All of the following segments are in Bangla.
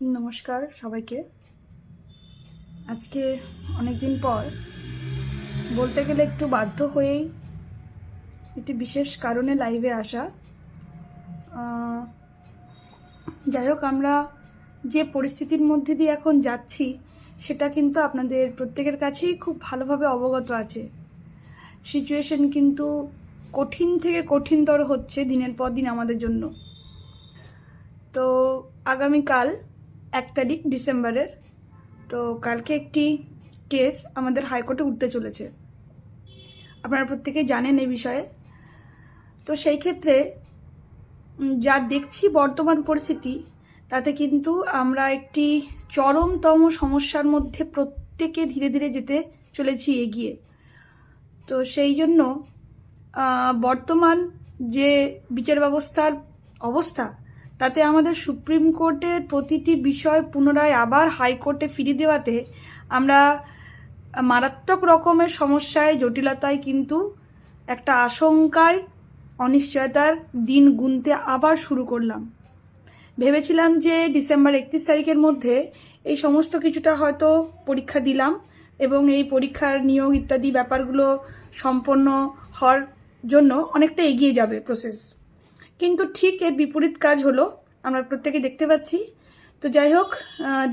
নমস্কার সবাইকে। আজকে অনেক দিন পর বলতে গেলে একটু বাধ্য হয়েই একটি বিশেষ কারণে লাইভে আসা। যাই হোক, আমরা যে পরিস্থিতির মধ্যে দিয়ে এখন যাচ্ছি সেটা কিন্তু আপনাদের প্রত্যেকের কাছেই খুব ভালোভাবে অবগত আছে। সিচুয়েশন কিন্তু কঠিন থেকে কঠিনতর হচ্ছে দিনের পর দিন আমাদের জন্য। তো আগামীকাল 1 তারিখ ডিসেম্বরের, তো কালকে একটি কেস আমাদের হাইকোর্টে উঠতে চলেছে। আপনারা প্রত্যেকেই জানেন এই বিষয়ে। তো সেই ক্ষেত্রে যা দেখছি বর্তমান পরিস্থিতি, তাতে কিন্তু আমরা একটি চরমতম সমস্যার মধ্যে প্রত্যেকে ধীরে ধীরে যেতে চলেছি এগিয়ে। তো সেই জন্য বর্তমান যে বিচার ব্যবস্থার অবস্থা, তাতে আমাদের সুপ্রিম কোর্টের প্রতিটি বিষয় পুনরায় আবার হাইকোর্টে ফিরিয়ে দেওয়াতে আমরা মারাত্মক রকমের সমস্যায়, জটিলতায়, কিন্তু একটা আশঙ্কায়, অনিশ্চয়তার দিন গুনতে আবার শুরু করলাম। ভেবেছিলাম যে ডিসেম্বর 31 তারিখের মধ্যে এই সমস্ত কিছুটা হয়তো পরীক্ষা দিলাম এবং এই পরীক্ষার নিয়োগ ইত্যাদি ব্যাপারগুলো সম্পন্ন হওয়ার জন্য অনেকটা এগিয়ে যাবে প্রসেস। কিন্তু ঠিক এর বিপরীত কাজ হলো, আমরা প্রত্যেকে দেখতে পাচ্ছি। তো যাই হোক,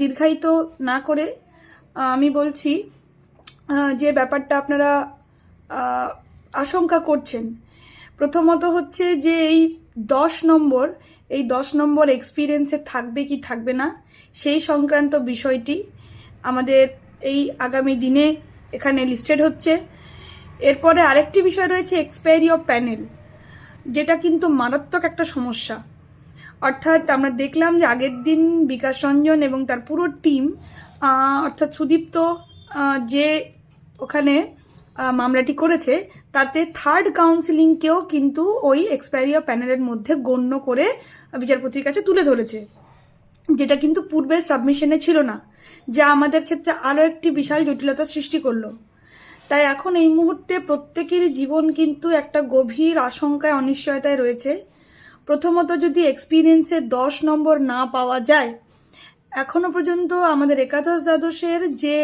দীর্ঘায়িত না করে আমি বলছি যে ব্যাপারটা আপনারা আশঙ্কা করছেন। প্রথমত হচ্ছে যে এই 10 নম্বর এক্সপিরিয়েন্সে থাকবে কি থাকবে না, সেই সংক্রান্ত বিষয়টি আমাদের এই আগামী দিনে এখানে লিস্টেড হচ্ছে। এরপরে আরেকটি বিষয় রয়েছে এক্সপায়ারি অফ প্যানেল, যেটা কিন্তু মারাত্মক একটা সমস্যা। অর্থাৎ আমরা দেখলাম যে আগের দিন বিকাশ রঞ্জন এবং তার পুরো টিম, অর্থাৎ সুদীপ্ত যে ওখানে মামলাটি করেছে, তাতে থার্ড কাউন্সিলিংকেও কিন্তু ওই এক্সপায়ারি অফ প্যানেলের মধ্যে গণ্য করে বিচারপতির কাছে তুলে ধরেছে, যেটা কিন্তু পূর্বের সাবমিশনে ছিল না, যা আমাদের ক্ষেত্রে আরও একটি বিশাল জটিলতা সৃষ্টি করলো। তাই এখন এই মুহূর্তে প্রত্যেকের জীবন কিন্তু একটা গভীর আশঙ্কায়, অনিশ্চয়তায় রয়েছে। প্রথমত, যদি এক্সপিরিয়েন্সে 10 নম্বর না পাওয়া যায়, এখনো পর্যন্ত আমাদের একাদশ দ্বাদশের যে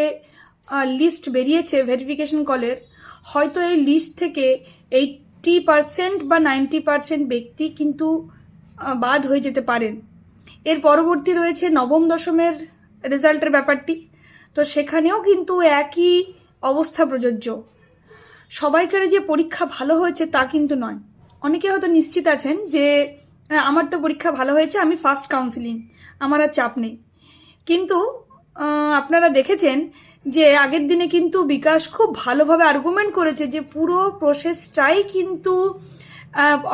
লিস্ট বেরিয়েছে ভেরিফিকেশন কলের, হয়তো এই লিস্ট থেকে 80% বা 90% ব্যক্তি কিন্তু বাদ হয়ে যেতে পারেন। এর পরবর্তী রয়েছে নবম দশমের রেজাল্টের ব্যাপারটি। তো সেখানেও কিন্তু একই অবস্থা প্রযোজ্য। সবাইকার যে পরীক্ষা ভালো হয়েছে তা কিন্তু নয়। অনেকে হয়তো নিশ্চিত আছেন যে আমার তো পরীক্ষা ভালো হয়েছে, আমি ফার্স্ট কাউন্সিলিং, আমার আর চাপ নেই। কিন্তু আপনারা দেখেছেন যে আগের দিনে কিন্তু বিকাশ খুব ভালোভাবে আর্গুমেন্ট করেছে যে পুরো প্রসেসটাই কিন্তু,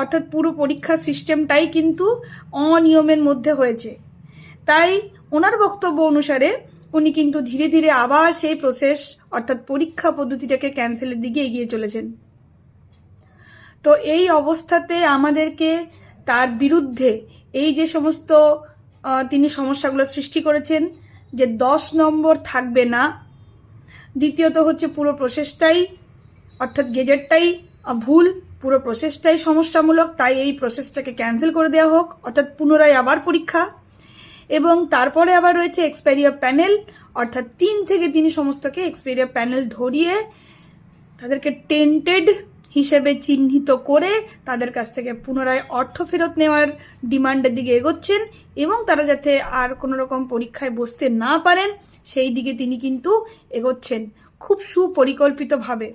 অর্থাৎ পুরো পরীক্ষা সিস্টেমটাই কিন্তু অনিয়মের মধ্যে হয়েছে। তাই ওনার বক্তব্য অনুসারে উনি কিন্তু ধীরে ধীরে আবার সেই প্রসেস, অর্থাৎ পরীক্ষা পদ্ধতিটাকে ক্যান্সেলের দিকে এগিয়ে চলেছেন। তো এই অবস্থাতে আমাদেরকে তার বিরুদ্ধে এই যে সমস্ত তিনি সমস্যাগুলো সৃষ্টি করেছেন, যে 10 নম্বর থাকবে না, দ্বিতীয়ত হচ্ছে পুরো প্রসেসটাই, অর্থাৎ গেজেটটাই ভুল, পুরো প্রসেসটাই সমস্যামূলক, তাই এই প্রসেসটাকে ক্যান্সেল করে দেওয়া হোক, অর্থাৎ পুনরায় আবার পরীক্ষা। এবং তারপরে আবার রয়েছে এক্সপায়ারি অফ প্যানেল, অর্থাৎ 3 থেকে তিনি সমস্তকে এক্সপায়ারি অফ প্যানেল ধরিয়ে তাদেরকে টেন্টেড হিসেবে চিহ্নিত করে তাদের কাছ থেকে পুনরায় অর্থ ফেরত নেওয়ার ডিমান্ডের দিকে এগোচ্ছেন এবং তারা যাতে আর কোনো রকম পরীক্ষায় বসতে না পারেন সেই দিকে তিনি কিন্তু এগোচ্ছেন খুব সুপরিকল্পিতভাবে,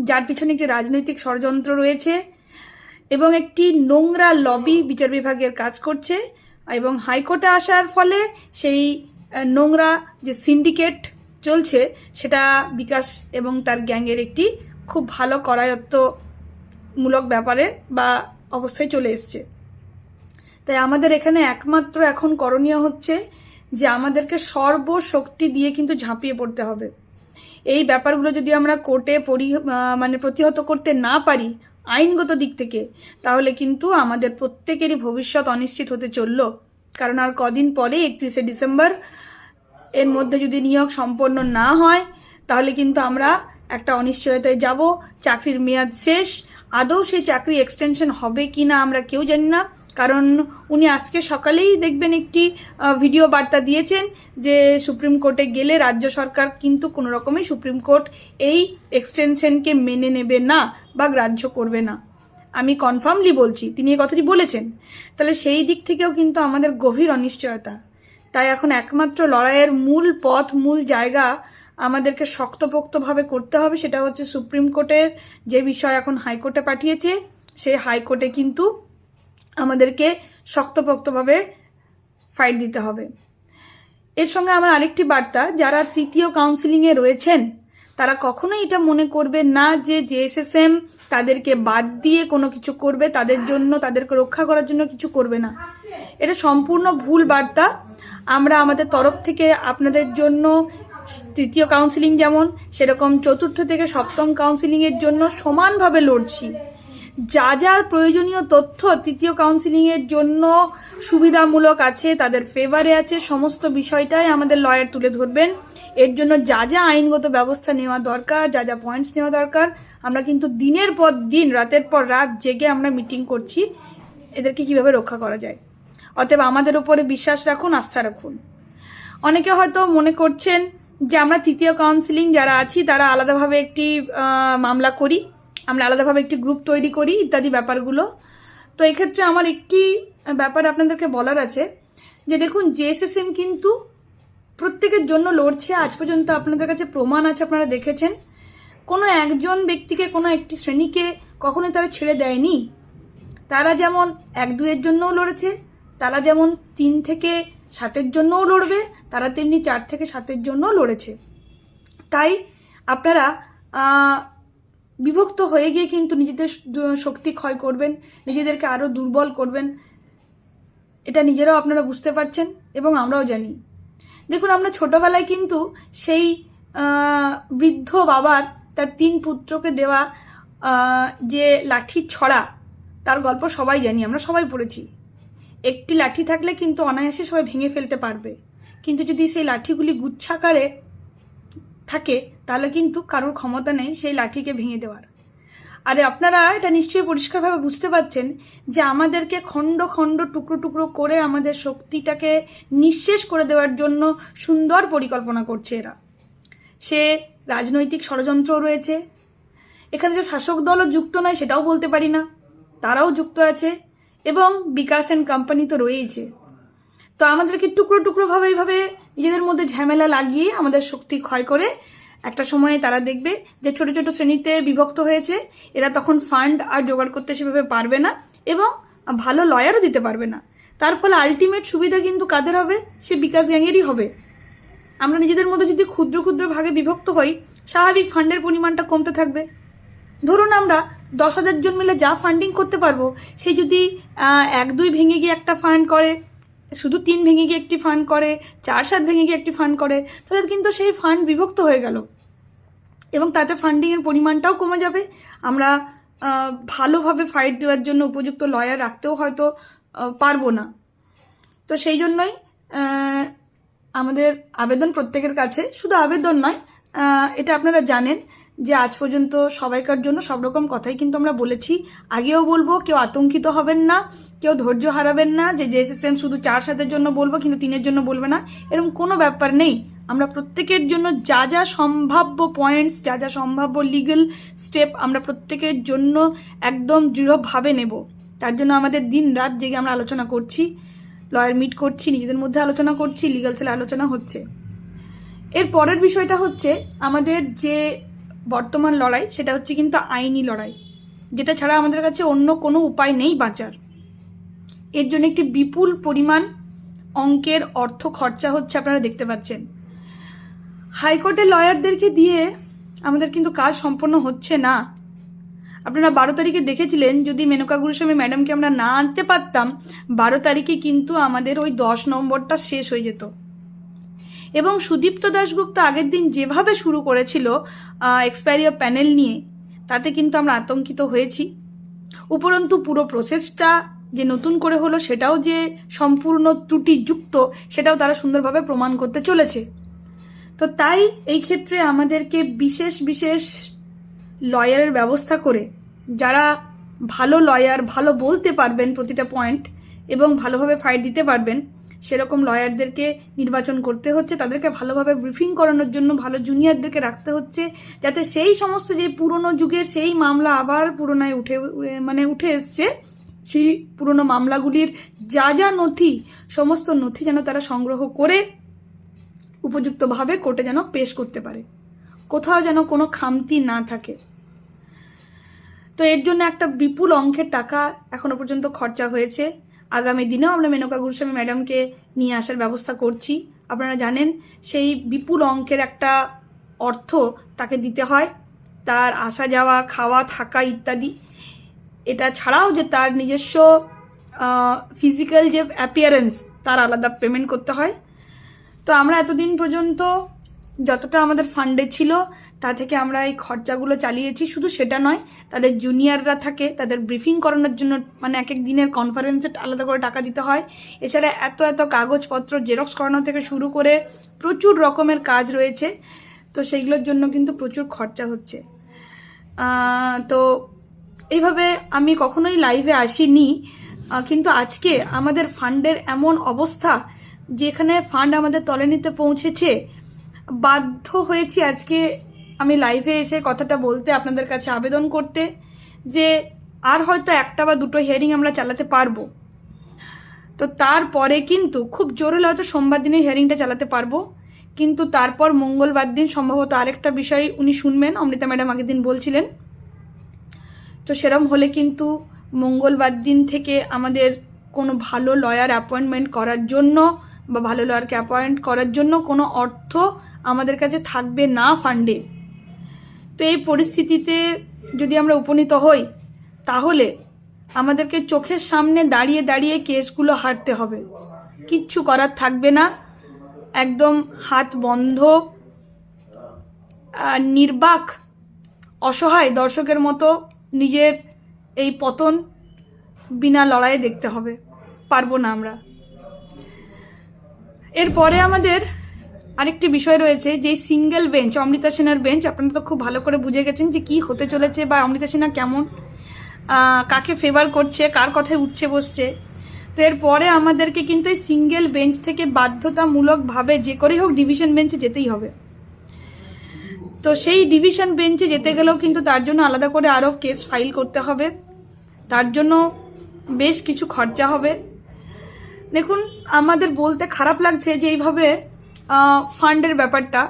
যার পিছনে একটি রাজনৈতিক ষড়যন্ত্র রয়েছে এবং একটি নোংরা লবি বিচার বিভাগের কাজ করছে। এবং হাইকোর্টে আসার ফলে সেই নোংরা যে সিন্ডিকেট চলছে, সেটা বিকাশ এবং তার গ্যাংয়ের একটি খুব ভালো করায়ত্তমূলক ব্যাপারে বা অবস্থায় চলে এসছে। তাই আমাদের এখানে একমাত্র এখন করণীয় হচ্ছে যে আমাদেরকে সর্বশক্তি দিয়ে কিন্তু ঝাঁপিয়ে পড়তে হবে। এই ব্যাপারগুলো যদি আমরা কোর্টে প্রতিহত করতে না পারি আইনগত দিক থেকে, তাহলে কিন্তু আমাদের প্রত্যেকেরই ভবিষ্যৎ অনিশ্চিত হতে চলল। কারণ আর কদিন পরে 31শে ডিসেম্বর, এর মধ্যে যদি নিয়োগ সম্পন্ন না হয় তাহলে কিন্তু আমরা একটা অনিশ্চয়তায় যাব, চাকরির মেয়াদ শেষ, আদৌ সেই চাকরি এক্সটেনশন হবে কি না আমরা কেউ জানি না, কারণ উনি আজকে সকালেই দেখবেন একটি ভিডিও বার্তা দিয়েছেন যে সুপ্রিম কোর্টে গেলে রাজ্য সরকার কিন্তু কোনো রকমই সুপ্রিম কোর্ট এই এক্সটেনশনকে মেনে নেবে না বা গ্রাহ্য করবে না। আমি কনফার্মলি বলছি তিনি এই কথাটি বলেছেন। তাহলে সেই দিক থেকেও কিন্তু আমাদের গভীর অনিশ্চয়তা। তাই এখন একমাত্র লড়াইয়ের মূল পথ, মূল জায়গা আমাদেরকে শক্তপোক্তভাবে করতে হবে, সেটা হচ্ছে সুপ্রিম কোর্টের যে বিষয় এখন হাইকোর্টে পাঠিয়েছে, সেই হাইকোর্টে কিন্তু আমাদেরকে শক্তপোক্তভাবে ফাইট দিতে হবে। এর সঙ্গে আমার আরেকটি বার্তা, যারা তৃতীয় কাউন্সিলিংয়ে রয়েছেন তারা কখনোই এটা মনে করবে না যে জেএসএসএম তাদেরকে বাদ দিয়ে কোনো কিছু করবে, তাদের জন্য, তাদেরকে রক্ষা করার জন্য কিছু করবে না। এটা সম্পূর্ণ ভুল বার্তা। আমরা আমাদের তরফ থেকে আপনাদের জন্য তৃতীয় কাউন্সিলিং যেমন, সেরকম চতুর্থ থেকে সপ্তম কাউন্সিলিংয়ের জন্য সমানভাবে লড়ছি। যা যা প্রয়োজনীয় তথ্য তৃতীয় কাউন্সিলিংয়ের জন্য সুবিধামূলক আছে, তাদের ফেভারে আছে, সমস্ত বিষয়টাই আমাদের লয়ার তুলে ধরবেন। এর জন্য যা যা আইনগত ব্যবস্থা নেওয়া দরকার, যা যা পয়েন্টস নেওয়া দরকার, আমরা কিন্তু দিনের পর দিন, রাতের পর রাত জেগে আমরা মিটিং করছি এদেরকে কিভাবে রক্ষা করা যায়। অতএব আমাদের উপরে বিশ্বাস রাখুন, আস্থা রাখুন। অনেকে হয়তো মনে করছেন যে আমরা তৃতীয় কাউন্সিলিং যারা আছি তারা আলাদাভাবে একটি মামলা করি, আমরা আলাদাভাবে একটি গ্রুপ তৈরি করি ইত্যাদি ব্যাপারগুলো। তো এক্ষেত্রে আমার একটি ব্যাপার আপনাদেরকে বলার আছে যে দেখুন, জেএসএসএম কিন্তু প্রত্যেকের জন্য লড়ছে। আজ পর্যন্ত আপনাদের কাছে প্রমাণ আছে, আপনারা দেখেছেন কোনো একজন ব্যক্তিকে, কোনো একটি শ্রেণীকে কখনোই তারা ছেড়ে দেয়নি। তারা যেমন 1-2-এর জন্যও লড়েছে, তারা যেমন 3 থেকে 7-এর জন্যও লড়বে, তারা তেমনি 4 থেকে 7-এর জন্যও লড়েছে। তাই আপনারা বিভক্ত হয়ে গিয়ে কিন্তু নিজেদের শক্তি ক্ষয় করবেন, নিজেদেরকে আরও দুর্বল করবেন, এটা নিজেরাও আপনারা বুঝতে পারছেন এবং আমরাও জানি। দেখুন, আমরা ছোটবেলায় কিন্তু সেই বৃদ্ধ বাবার তার 3 পুত্রকে দেওয়া যে লাঠি ছড়া, তার গল্প সবাই জানি, আমরা সবাই পড়েছি। একটি লাঠি থাকলে কিন্তু অনায়াসে সবাই ভেঙে ফেলতে পারবে, কিন্তু যদি সেই লাঠিগুলি গুচ্ছাকারে থাকে তাহলে কিন্তু কারোর ক্ষমতা নেই সেই লাঠিকে ভেঙে দেওয়ার। আরে আপনারা এটা নিশ্চয়ই পরিষ্কারভাবে বুঝতে পারছেন যে আমাদেরকে খণ্ড খণ্ড, টুকরো টুকরো করে আমাদের শক্তিটাকে নিঃশেষ করে দেওয়ার জন্য সুন্দর পরিকল্পনা করছে এরা। সে রাজনৈতিক ষড়যন্ত্রও রয়েছে, এখানে যে শাসক দলও যুক্ত নয় সেটাও বলতে পারি না, তারাও যুক্ত আছে, এবং বিকাশ অ্যান্ড কোম্পানি তো রয়েইছে। তো আমাদেরকে টুকরো টুকরো ভাবে এইভাবে নিজেদের মধ্যে ঝামেলা লাগিয়ে আমাদের শক্তি ক্ষয় করে একটা সময়ে তারা দেখবে যে ছোট ছোট শ্রেণীতে বিভক্ত হয়েছে, এরা তখন ফান্ড আর জোগাড় করতে সেভাবে পারবে না এবং ভালো লয়ারও দিতে পারবে না। তার ফলে আলটিমেট সুবিধা কিন্তু কাদের হবে? সে বিকাশ গ্যাংয়েরই হবে। আমরা নিজেদের মধ্যে যদি ক্ষুদ্র ক্ষুদ্র ভাগে বিভক্ত হই, স্বাভাবিক ফান্ডের পরিমাণটা কমতে থাকবে। ধরুন আমরা 10,000 জন মিলে যা ফান্ডিং করতে পারবো, সেই যদি 1-2 ভেঙে গিয়ে একটা ফান্ড করে, শুধু 3 ভেঙে গিয়ে একটি ফান্ড করে, 4-7 ভেঙে গিয়ে একটি ফান্ড করে, তাহলে কিন্তু সেই ফান্ড বিভক্ত হয়ে গেল এবং তাতে ফান্ডিংয়ের পরিমাণটাও কমে যাবে। আমরা ভালোভাবে ফাইট দেওয়ার জন্য উপযুক্ত লয়ার রাখতেও হয়তো পারবো না। তো সেই জন্যই আমাদের আবেদন প্রত্যেকের কাছে, শুধু আবেদন নয়, এটা আপনারা জানেন যে আজ পর্যন্ত সবাইকার জন্য সব রকম কথাই কিন্তু আমরা বলেছি, আগেও বলবো। কেউ আতঙ্কিত হবেন না, কেউ ধৈর্য হারাবেন না যে জেএসএসএম শুধু 4-7-এর জন্য বলবো কিন্তু 3-এর জন্য বলবে না, এরকম কোনো ব্যাপার নেই। আমরা প্রত্যেকের জন্য যা যা সম্ভাব্য পয়েন্টস, যা যা সম্ভাব্য লিগ্যাল স্টেপ আমরা প্রত্যেকের জন্য একদম দৃঢ়ভাবে নেব। তার জন্য আমাদের দিন রাত জেগে আমরা আলোচনা করছি, লয়ার মিট করছি, নিজেদের মধ্যে আলোচনা করছি, লিগ্যাল সেলে আলোচনা হচ্ছে। এর পরের বিষয়টা হচ্ছে আমাদের যে বর্তমান লড়াই, সেটা হচ্ছে কিন্তু আইনি লড়াই, যেটা ছাড়া আমাদের কাছে অন্য কোনো উপায় নেই বাঁচার। এর জন্য একটি বিপুল পরিমাণ অঙ্কের অর্থ খরচা হচ্ছে, আপনারা দেখতে পাচ্ছেন। হাইকোর্টের লয়ারদেরকে দিয়ে আমাদের কিন্তু কাজ সম্পন্ন হচ্ছে না। আপনারা 12 তারিখে দেখেছিলেন, যদি মেনকা গুরুস্বামী ম্যাডামকে আমরা না আনতে পারতাম, 12 তারিখে কিন্তু আমাদের ওই 10 নম্বরটা শেষ হয়ে যেত। এবং সুদীপ্ত দাশগুপ্ত আগের দিন যেভাবে শুরু করেছিল এক্সপায়ারি অফ প্যানেল নিয়ে, তাতে কিন্তু আমরা আতঙ্কিত হয়েছি। উপরন্তু পুরো প্রসেসটা যে নতুন করে হলো সেটাও যে সম্পূর্ণ ত্রুটিযুক্ত, সেটাও তারা সুন্দরভাবে প্রমাণ করতে চলেছে। তো তাই এই ক্ষেত্রে আমাদেরকে বিশেষ বিশেষ লয়ারের ব্যবস্থা করে যারা ভালো লয়ার, ভালো বলতে পারবেন প্রতিটা পয়েন্ট এবং ভালোভাবে ফাইট দিতে পারবেন, সেরকম লয়ারদেরকে নির্বাচন করতে হচ্ছে। তাদেরকে ভালোভাবে ব্রিফিং করানোর জন্য ভালো জুনিয়রদেরকে রাখতে হচ্ছে, যাতে সেই সমস্ত যে পুরনো যুগের সেই মামলা আবার পুরোনায় উঠে এসছে, সেই পুরনো মামলাগুলির যা যা নথি, সমস্ত নথি যেন তারা সংগ্রহ করে উপযুক্তভাবে কোর্টে যেন পেশ করতে পারে, কোথাও যেন কোনো খামতি না থাকে। তো এর জন্য একটা বিপুল অঙ্কের টাকা এখনো পর্যন্ত খরচা হয়েছে। আগামী দিনেও আমরা মেনকা গোস্বামী ম্যাডামকে নিয়ে আসার ব্যবস্থা করছি। আপনারা জানেন সেই বিপুল অঙ্কের একটা অর্থ তাকে দিতে হয়, তার আসা যাওয়া, খাওয়া, থাকা ইত্যাদি। এটা ছাড়াও যে তার নিজস্ব ফিজিক্যাল যে অ্যাপিয়ারেন্স, তার আলাদা পেমেন্ট করতে হয়। তো আমরা এতদিন পর্যন্ত যতটা আমাদের ফান্ডে ছিল তা থেকে আমরা এই খরচাগুলো চালিয়েছি। শুধু সেটা নয়, তাদের জুনিয়ররা থাকে, তাদের ব্রিফিং করানোর জন্য এক এক দিনের কনফারেন্সে আলাদা করে টাকা দিতে হয়। এছাড়া এত এত কাগজপত্র জেরক্স করানো থেকে শুরু করে প্রচুর রকমের কাজ রয়েছে। তো সেইগুলোর জন্য কিন্তু প্রচুর খরচা হচ্ছে। তো এইভাবে আমি কখনোই লাইভে আসিনি, কিন্তু আজকে আমাদের ফান্ডের এমন অবস্থা যেখানে ফান্ড আমাদের তলানিতে পৌঁছেছে, বাধ্য হয়েছি আজকে আমি লাইভে এসে কথাটা বলতে, আপনাদের কাছে আবেদন করতে যে আর হয়তো একটা বা দুটো হিয়ারিং আমরা চালাতে পারবো। তো তারপরে কিন্তু খুব জোরে হয়তো সোমবার দিনে হিয়ারিংটা চালাতে পারবো, কিন্তু তারপর মঙ্গলবার দিন সম্ভবত আরেকটা বিষয় উনি শুনবেন, অমৃতা ম্যাডাম আগের দিন বলছিলেন। তো সেরম হলে কিন্তু মঙ্গলবার দিন থেকে আমাদের কোনো ভালো লয়ার অ্যাপয়েন্টমেন্ট করার জন্য বা ভালো লয়ারকে অ্যাপয়েন্ট করার জন্য কোনো অর্থ আমাদের কাছে থাকবে না ফান্ডে। তো এই পরিস্থিতিতে যদি আমরা উপনীত হই, তাহলে আমাদেরকে চোখের সামনে দাঁড়িয়ে দাঁড়িয়ে কেসগুলো হারতে হবে, কিচ্ছু করার থাকবে না। একদম হাত বন্ধ, নির্বাক, অসহায় দর্শকের মতো নিজের এই পতন বিনা লড়াইয়ে দেখতে হবে, পারবো না আমরা। এরপরে আমাদের আরেকটি বিষয় রয়েছে, যে সিঙ্গেল বেঞ্চ, অমৃতা সিনহার বেঞ্চ। আপনারা তো খুব ভালো করে বুঝে গেছেন যে কি হতে চলেছে বা অমৃতা সিনহা কেমন, কাকে ফেভার করছে, কার কথায় উঠছে বসছে। তো এরপরে আমাদেরকে কিন্তু এই সিঙ্গেল বেঞ্চ থেকে বাধ্যতামূলকভাবে যে করেই হোক ডিভিশন বেঞ্চে যেতেই হবে। তো সেই ডিভিশন বেঞ্চে যেতে গেলেও কিন্তু তার জন্য আলাদা করে আরও কেস ফাইল করতে হবে, তার জন্য বেশ কিছু খরচা হবে। দেখুন, আমাদের বলতে খারাপ লাগছে যে এইভাবে ফান্ডের ব্যাপারটা,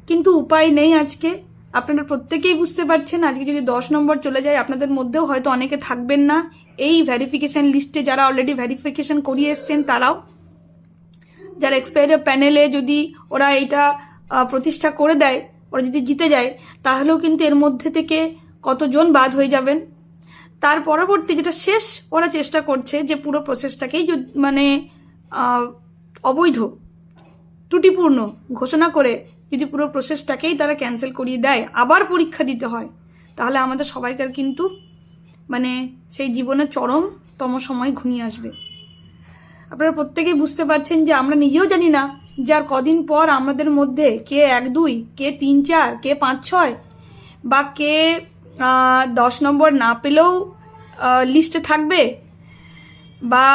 কিন্তু উপায় নেই। আজকে আপনারা প্রত্যেকেই বুঝতে পারছেন, আজকে যদি 10 নম্বর চলে যায়, আপনাদের মধ্যেও হয়তো অনেকে থাকবেন না এই ভেরিফিকেশন লিস্টে, যারা অলরেডি ভেরিফিকেশন করিয়ে এসছেন তারাও, যারা এক্সপায়ারি প্যানেলে যদি ওরা এইটা প্রতিষ্ঠা করে দেয়, ওরা যদি জিতে যায়, তাহলেও কিন্তু এর মধ্যে থেকে কতজন বাদ হয়ে যাবেন। তার পরবর্তী যেটা শেষ ওরা চেষ্টা করছে যে পুরো প্রসেসটাকেই অবৈধ, ত্রুটিপূর্ণ ঘোষণা করে যদি পুরো প্রসেসটাকেই তারা ক্যান্সেল করিয়ে দেয়, আবার পরীক্ষা দিতে হয়, তাহলে আমাদের সবাইকার কিন্তু সেই জীবনের চরমতম সময় ঘনিয়ে আসবে। আপনারা প্রত্যেকেই বুঝতে পারছেন যে আমরা নিজেও জানি না যে আর কদিন পর আমাদের মধ্যে কে 1-2, কে 3-4, কে 5-6 বা কে 10 নম্বর না পেলেও লিস্টে থাকবে, বা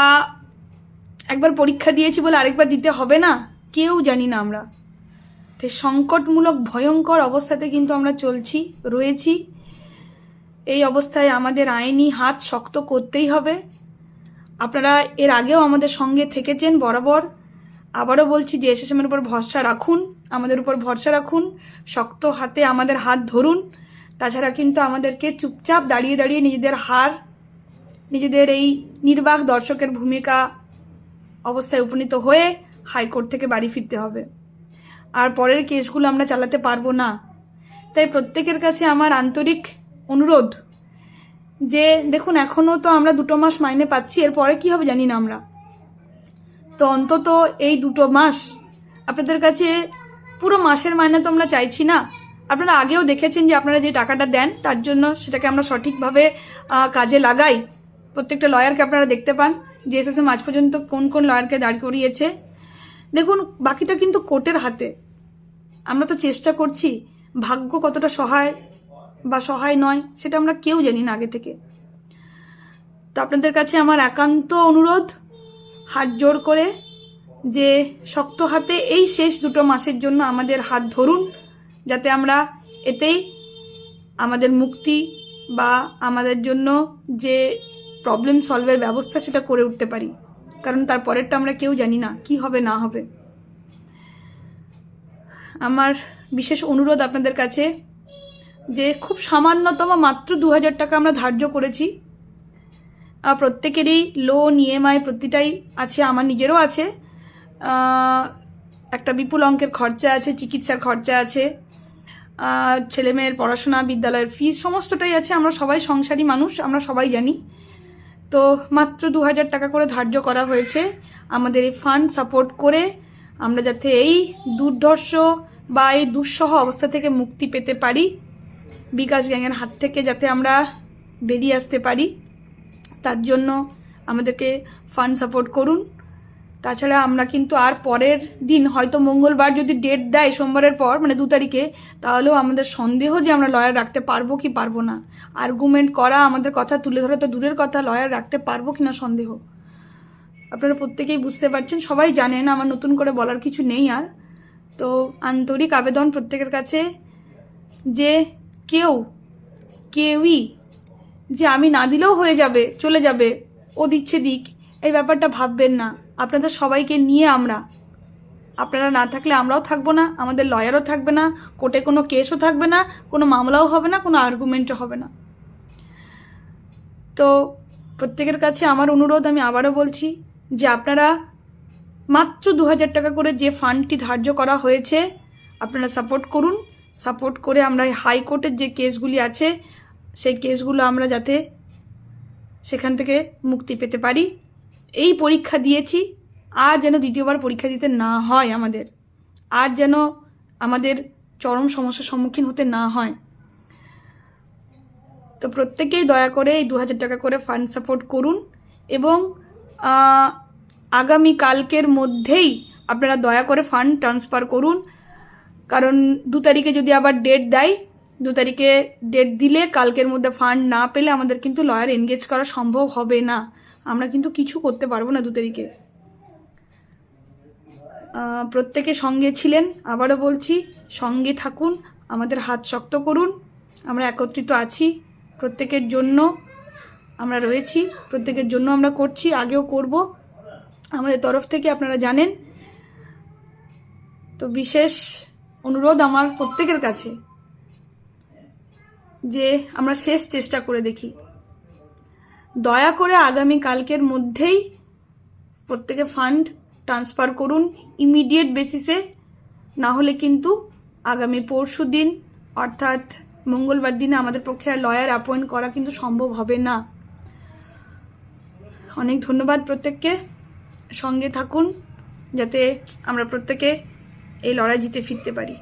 একবার পরীক্ষা দিয়েছি বলে আরেকবার দিতে হবে না, কেউ জানি না আমরা। তো সংকটমূলক ভয়ঙ্কর অবস্থাতে কিন্তু আমরা রয়েছি। এই অবস্থায় আমাদের আইনি হাত শক্ত করতেই হবে। আপনারা এর আগেও আমাদের সঙ্গে থেকেছেন বরাবর, আবারও বলছি যে এসএসএমের উপর ভরসা রাখুন, আমাদের উপর ভরসা রাখুন, শক্ত হাতে আমাদের হাত ধরুন। তাছাড়া কিন্তু আমাদেরকে চুপচাপ দাঁড়িয়ে দাঁড়িয়ে নিজেদের এই নির্বাক দর্শকের ভূমিকা অবস্থায় উপনীত হয়ে হাইকোর্ট থেকে বাড়ি ফিরতে হবে। আর পরের কেসগুলো আমরা চালাতে পারবো না। তাই প্রত্যেকের কাছে আমার আন্তরিক অনুরোধ যে দেখুন, এখনও তো আমরা 2 মাস মাইনে পাচ্ছি, এরপরে কি হবে জানি না আমরা। তো অন্তত এই 2 মাস আপনাদের কাছে, পুরো মাসের মাইনে তো আমরা চাইছি না। আপনারা আগেও দেখেছেন যে আপনারা যে টাকাটা দেন তার জন্য সেটাকে আমরা সঠিকভাবে কাজে লাগাই। প্রত্যেকটা লয়ারকে আপনারা দেখতে পান যে এসএসএম আজ পর্যন্ত কোন কোন লয়ারকে দাঁড় করিয়েছে। দেখুন, বাকিটা কিন্তু কোর্টের হাতে। আমরা তো চেষ্টা করছি, ভাগ্য কতটা সহায় বা সহায় নয় সেটা আমরা কেউ জানি না আগে থেকে। তো আপনাদের কাছে আমার একান্ত অনুরোধ, হাত জোর করে, যে শক্ত হাতে এই শেষ 2 মাসের জন্য আমাদের হাত ধরুন, যাতে আমরা এতেই আমাদের মুক্তি বা আমাদের জন্য যে প্রবলেম সলভের ব্যবস্থা সেটা করে উঠতে পারি। কারণ তার পরেরটা আমরা কেউ জানি না কি হবে না হবে। আমার বিশেষ অনুরোধ আপনাদের কাছে যে খুব সামান্যতম মাত্র 2000 টাকা আমরা ধার্য করেছি। প্রত্যেকেরই লোন ইএমআই প্রতিটাই আছে, আমার নিজেরও আছে। একটা বিপুল অঙ্কের খরচা আছে, চিকিৎসার খরচা আছে, ছেলেমেয়ের পড়াশোনা, বিদ্যালয়ের ফিস সমস্তটাই আছে। আমরা সবাই সংসারী মানুষ, আমরা সবাই জানি। তো মাত্র 2000 টাকা করে ধার্য করা হয়েছে আমাদের এই ফান্ড সাপোর্ট করে আমরা যাতে এই দুর্ধর্ষ বা এই দুঃসহ অবস্থা থেকে মুক্তি পেতে পারি, বিকাশ গ্যাংয়ের হাত থেকে যাতে আমরা বেরিয়ে আসতে পারি, তার জন্য আমাদেরকে ফান্ড সাপোর্ট করুন। তাছাড়া আমরা কিন্তু আর পরের দিন হয়তো মঙ্গলবার যদি ডেট দেয় সোমবারের পর, মানে 2 তারিখে, তাহলেও আমাদের সন্দেহ যে আমরা লয়ার রাখতে পারবো কি পারবো না। আর্গুমেন্ট করা, আমাদের কথা তুলে ধরা তো দূরের কথা, লয়ার রাখতে পারবো কিনা সন্দেহ। আপনারা প্রত্যেকেই বুঝতে পারছেন, সবাই জানেন, আমার নতুন করে বলার কিছু নেই আর। তো আন্তরিক আবেদন প্রত্যেকের কাছে যে কেউই যে আমি না দিলেও হয়ে যাবে, চলে যাবে, ও দিচ্ছে দিক, এই ব্যাপারটা ভাববেন না। আপনাদের সবাইকে নিয়ে আপনারা না থাকলে আমরাও থাকবো না, আমাদের লয়ারও থাকবে না, কোর্টে কোনো কেসও থাকবে না, কোনো মামলাও হবে না, কোনো আর্গুমেন্টও হবে না। তো প্রত্যেকের কাছে আমার অনুরোধ, আমি আবারও বলছি যে আপনারা মাত্র 2000 টাকা করে যে ফান্ডটি ধার্য করা হয়েছে আপনারা সাপোর্ট করুন। সাপোর্ট করে আমরা হাইকোর্টের যে কেসগুলি আছে সেই কেসগুলো আমরা যাতে সেখান থেকে মুক্তি পেতে পারি। এই পরীক্ষা দিয়েছি, আর যেন দ্বিতীয়বার পরীক্ষা দিতে না হয় আমাদের, আর যেন আমাদের চরম সমস্যার সম্মুখীন হতে না হয়। তো প্রত্যেকেই দয়া করে এই 2000 টাকা করে ফান্ড সাপোর্ট করুন এবং আগামী কালকের মধ্যেই আপনারা দয়া করে ফান্ড ট্রান্সফার করুন। কারণ 2 তারিখে যদি আবার ডেট দেয়, 2 তারিখে ডেট দিলে কালকের মধ্যে ফান্ড না পেলে আমাদের কিন্তু লয়ার এনগেজ করা সম্ভব হবে না, আমরা কিন্তু কিছু করতে পারবো না 2 তারিখে। প্রত্যেকে সঙ্গে ছিলেন, আবারও বলছি সঙ্গে থাকুন, আমাদের হাত শক্ত করুন। আমরা একত্রিত আছি, প্রত্যেকের জন্য আমরা রয়েছি, প্রত্যেকের জন্য আমরা করছি, আগেও করব আমাদের তরফ থেকে, আপনারা জানেন। তো বিশেষ অনুরোধ আমার প্রত্যেকের কাছে যে আমরা শেষ চেষ্টা করে দেখি, দয়া করে আগামী কালকের মধ্যেই প্রত্যেকে ফান্ড ট্রান্সফার করুন ইমিডিয়েট বেসিসে। না হলে কিন্তু আগামী পরশু দিন অর্থাৎ মঙ্গলবার দিনে আমাদের পক্ষে আর লয়ার অ্যাপয়েন্ট করা কিন্তু সম্ভব হবে না। অনেক ধন্যবাদ প্রত্যেককে, সঙ্গে থাকুন যাতে আমরা প্রত্যেকে এই লড়াই জিতে ফিরতে পারি।